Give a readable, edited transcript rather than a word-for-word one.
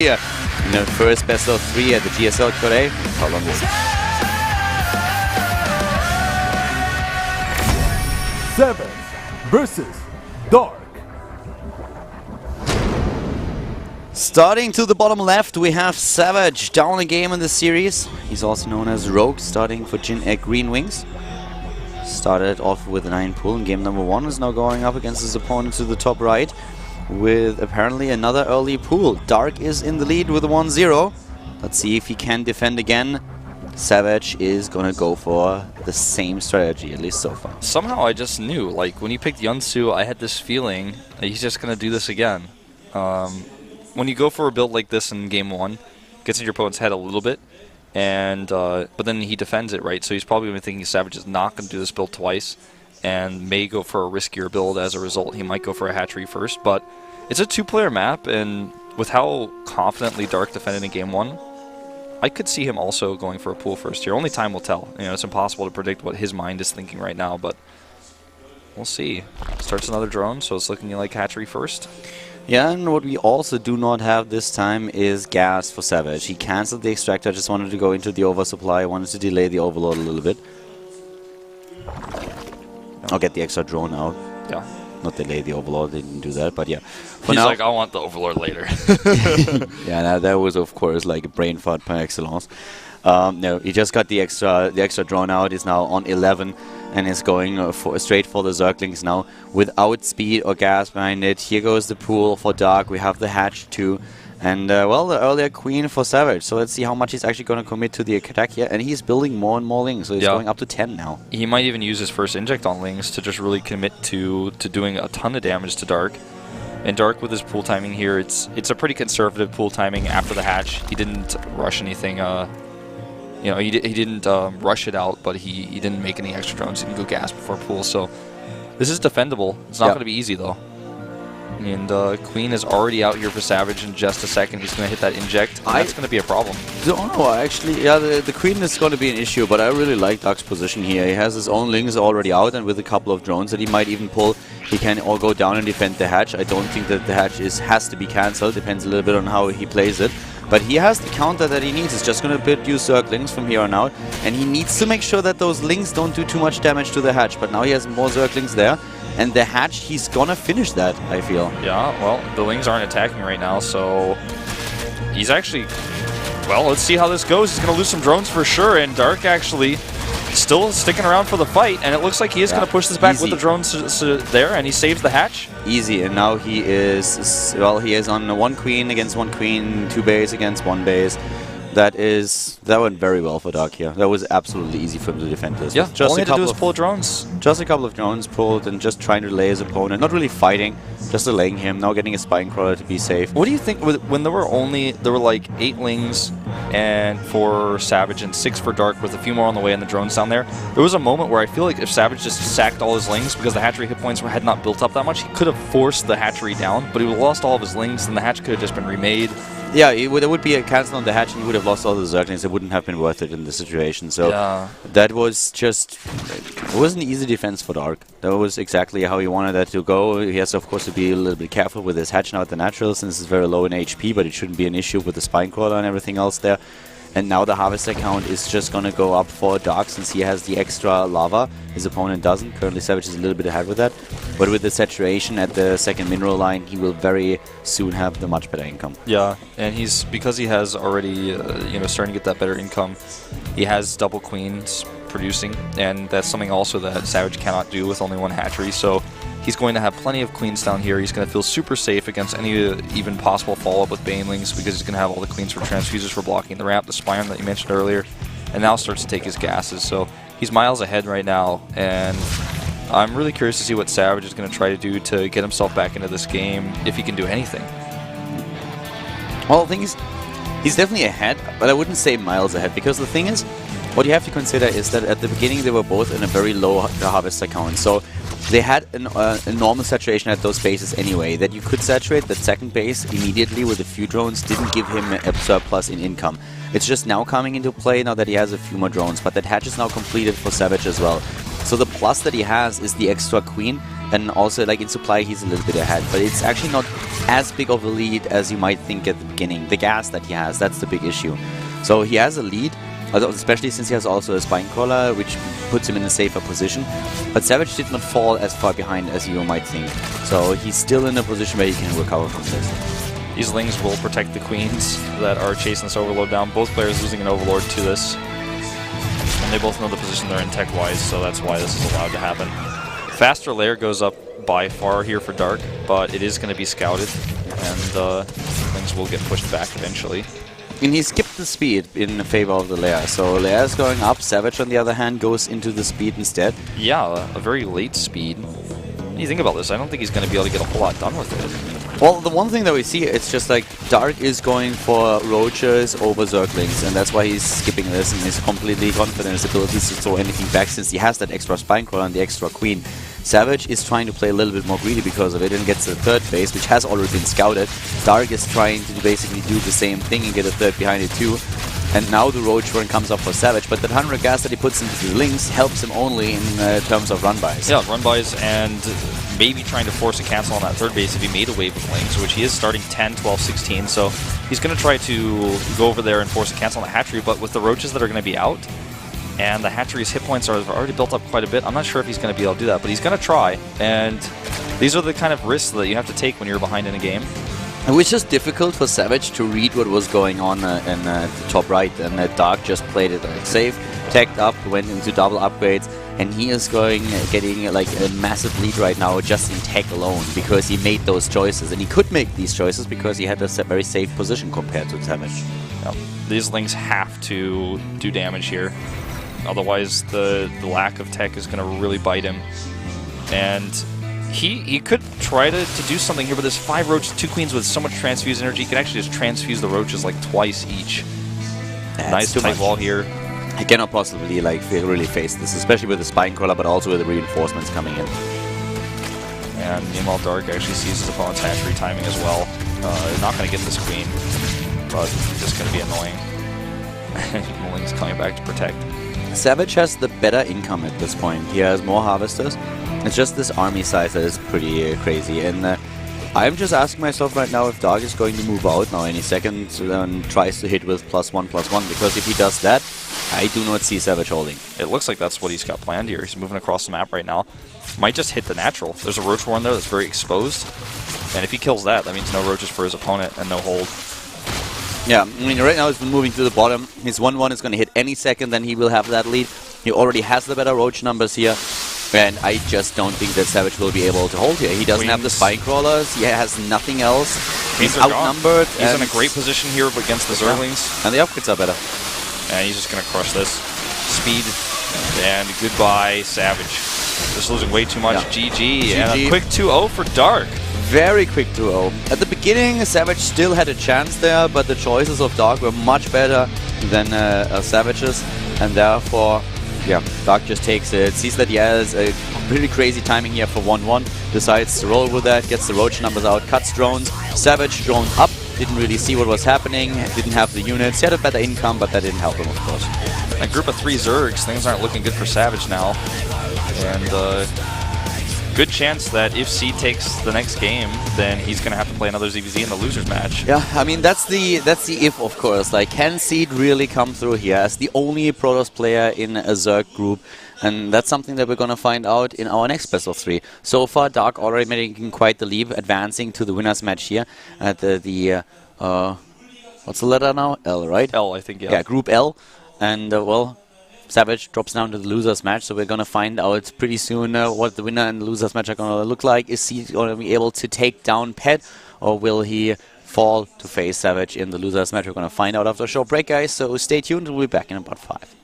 Here in the first best of 3 at the GSL Code A. How long is it? 7 versus Dark. Starting to the bottom left, we have Savage down a game in the series. He's also known as Rogue, starting for Jin at Green Wings. Started off with a 9 pull in game number 1, is now going up against his opponent to the top right with apparently another early pool. Dark is in the lead with a 1-0. Let's see if he can defend again. Savage is gonna go for the same strategy, at least so far. Somehow I just knew, like when he picked Yunsu, I had this feeling that he's just gonna do this again. When you go for a build like this in game 1, gets in your opponent's head a little bit, and but then he defends it, right? So he's probably gonna be thinking Savage is not gonna do this build twice, and may go for a riskier build as a result. He might go for a hatchery first, but it's a 2-player map, and with how confidently Dark defended in game 1, I could see him also going for a pool first here. Only time will tell. You know, it's impossible to predict what his mind is thinking right now, but we'll see. Starts another drone, so it's looking like hatchery first. Yeah, and what we also do not have this time is gas for Savage. He cancelled the extractor, just wanted to go into the oversupply, wanted to delay the overload a little bit. I'll get the extra drone out. Yeah. Not delay the overlord, they didn't do that, but yeah. He's now, like, I want the overlord later. Yeah, that was of course like a brain fart par excellence. No, he just got the extra drone out. He's now on 11 and is going straight for the Zerglings now without speed or gas behind it. Here goes the pool for Dark. We have the hatch too. And, well, the earlier queen for Savage. So let's see how much he's actually going to commit to the attack here. And he's building more and more lings, so he's going up to 10 now. He might even use his first inject on lings to just really commit to doing a ton of damage to Dark. And Dark with his pool timing here, it's a pretty conservative pool timing after the hatch. He didn't rush anything, you know, he didn't rush it out, but he didn't make any extra drones. He didn't go gas before pool, so this is defendable. It's not going to be easy, though. And Queen is already out here for Savage in just a second. He's going to hit that inject. That's going to be a problem. No, actually, yeah, the Queen is going to be an issue, but I really like Dark's position here. He has his own lings already out, and with a couple of drones that he might even pull, he can all go down and defend the hatch. I don't think that the hatch has to be cancelled. Depends a little bit on how he plays it. But he has the counter that he needs. He's just going to build use Zerglings from here on out, and he needs to make sure that those lings don't do too much damage to the hatch. But now he has more Zerglings there. And the hatch, he's gonna finish that, I feel. Yeah, well, the lings aren't attacking right now, so he's actually... Well, let's see how this goes. He's gonna lose some drones for sure, and Dark actually still sticking around for the fight, and it looks like he is gonna push this back with the drones there, and he saves the hatch. Easy, and now he is, well, he is on 1 queen against 1 queen, 2 base against 1 base. That went very well for Dark here. That was absolutely easy for him to defend this. Yeah, just all he had to do was pull drones. Just a couple of drones pulled and just trying to delay his opponent. Not really fighting, just delaying him. Now getting a spine crawler to be safe. What do you think when there were like 8 lings and for Savage and 6 for Dark with a few more on the way and the drones down there? There was a moment where I feel like if Savage just sacked all his lings because the hatchery hit points had not built up that much, he could have forced the hatchery down, but he would have lost all of his lings and the hatch could have just been remade. Yeah, there would be a cancel on the hatch and he would have lost all the Zerglings. It wouldn't have been worth it in this situation. So that was just... It was an easy defense for Dark. That was exactly how he wanted that to go. He has, of course, to be a little bit careful with his hatch now at the natural, since it's very low in HP, but it shouldn't be an issue with the spine crawler and everything else there. And now the harvester count is just going to go up for Dark since he has the extra lava. His opponent doesn't. Currently Savage is a little bit ahead with that. But with the saturation at the second mineral line, he will very soon have the much better income. Yeah, and because he has already, you know, starting to get that better income, he has double queens producing, and that's something also that Savage cannot do with only 1 hatchery. So he's going to have plenty of queens down here. He's going to feel super safe against any even possible follow-up with Banelings because he's going to have all the queens for transfusers for blocking the ramp, the spine that you mentioned earlier, and now starts to take his gases. So he's miles ahead right now, and I'm really curious to see what Savage is going to try to do to get himself back into this game, if he can do anything. Well, the thing is, he's definitely ahead, but I wouldn't say miles ahead, because the thing is, what you have to consider is that at the beginning they were both in a very low harvester count. So they had a normal saturation at those bases anyway, that you could saturate that second base immediately with a few drones didn't give him a surplus in income. It's just now coming into play now that he has a few more drones, but that hatch is now completed for Savage as well. So the plus that he has is the extra queen, And also, like, in supply, he's a little bit ahead. But it's actually not as big of a lead as you might think at the beginning. The gas that he has, that's the big issue. So he has a lead, especially since he has also a spine crawler, which puts him in a safer position. But Savage did not fall as far behind as you might think. So he's still in a position where he can recover from this. These Lings will protect the queens that are chasing this Overlord down. Both players losing an Overlord to this. And they both know the position they're in tech-wise, so that's why this is allowed to happen. Faster layer goes up by far here for Dark, but it is going to be scouted, and things will get pushed back eventually. And he skipped the speed in favor of the layer, so layer is going up. Savage, on the other hand, goes into the speed instead. Yeah, a very late speed. When you think about this, I don't think he's going to be able to get a whole lot done with it. Well, the one thing that we see, it's just like Dark is going for roaches over Zerglings, and that's why he's skipping this, and he's completely confident in his abilities to throw anything back since he has that extra spine crawler and the extra queen. Savage is trying to play a little bit more greedy because of it and gets the third base, which has already been scouted. Dark is trying to basically do the same thing and get a third behind it too. And now the roach run comes up for Savage, but that 100 gas that he puts into the Lings helps him only in terms of run-bys. Yeah, run-bys and maybe trying to force a cancel on that third base if he made a wave of Lings, which he is starting 10, 12, 16, so he's going to try to go over there and force a cancel on the hatchery, but with the roaches that are going to be out, and the hatchery's hit points are already built up quite a bit, I'm not sure if he's going to be able to do that, but he's going to try, and these are the kind of risks that you have to take when you're behind in a game. It was just difficult for Savage to read what was going on in the top right, and Dark just played it safe, tagged up, went into double upgrades, and he is getting like a massive lead right now just in tech alone because he made those choices, and he could make these choices because he had a very safe position compared to Savage. Yep. These Lings have to do damage here, otherwise the lack of tech is going to really bite him, and he could try to do something here, but there's 5 roaches, 2 queens with so much transfuse energy, he can actually just transfuse the roaches like twice each. Nice tight wall here. He cannot possibly like really face this, especially with the spine crawler, but also with the reinforcements coming in. And meanwhile, Dark actually sees his opponent's hatchery timing as well. Not going to get this queen, but just going to be annoying. Ling's coming back to protect. Savage has the better income at this point. He has more harvesters. It's just this army size that is pretty crazy, and I'm just asking myself right now if Dark is going to move out now any second and tries to hit with +1/+1, because if he does that, I do not see Savage holding. It looks like that's what he's got planned here. He's moving across the map right now. Might just hit the natural. There's a roach warren there that's very exposed, and if he kills that, that means no roaches for his opponent and no hold. Yeah, I mean, right now he's been moving to the bottom. His 1/1 is going to hit any second, then he will have that lead. He already has the better roach numbers here. And I just don't think that Savage will be able to hold here. He doesn't have the spine crawlers. He has nothing else. He's outnumbered. He's in a great position here against the Zerglings. And the upgrades are better. And he's just going to crush this. Speed. And goodbye, Savage. Just losing way too much. Yeah. GG. And a quick 2-0 for Dark. Very quick 2-0. At the beginning, Savage still had a chance there, but the choices of Dark were much better than Savage's. And therefore, yeah, Dark just takes it, sees that he has a pretty crazy timing here for 1-1, decides to roll with that, gets the roach numbers out, cuts drones. Savage drone up, didn't really see what was happening, didn't have the units. He had a better income, but that didn't help him, of course. A group of 3 Zergs, things aren't looking good for Savage now. And good chance that if C takes the next game, then he's going to have to play another ZVZ in the losers match. Yeah, I mean, that's the if, of course. Like, can Seed really come through here as the only Protoss player in a Zerg group? And that's something that we're going to find out in our next best of 3. So far, Dark already making quite the leap, advancing to the winners match here at the what's the letter now? L, right? L, I think, yeah. Yeah, Group L. And, well, Savage drops down to the losers match, so we're going to find out pretty soon what the winner and the losers match are going to look like. Is he going to be able to take down Pet, or will he fall to face Savage in the losers match? We're going to find out after a short break, guys, so stay tuned. We'll be back in about 5.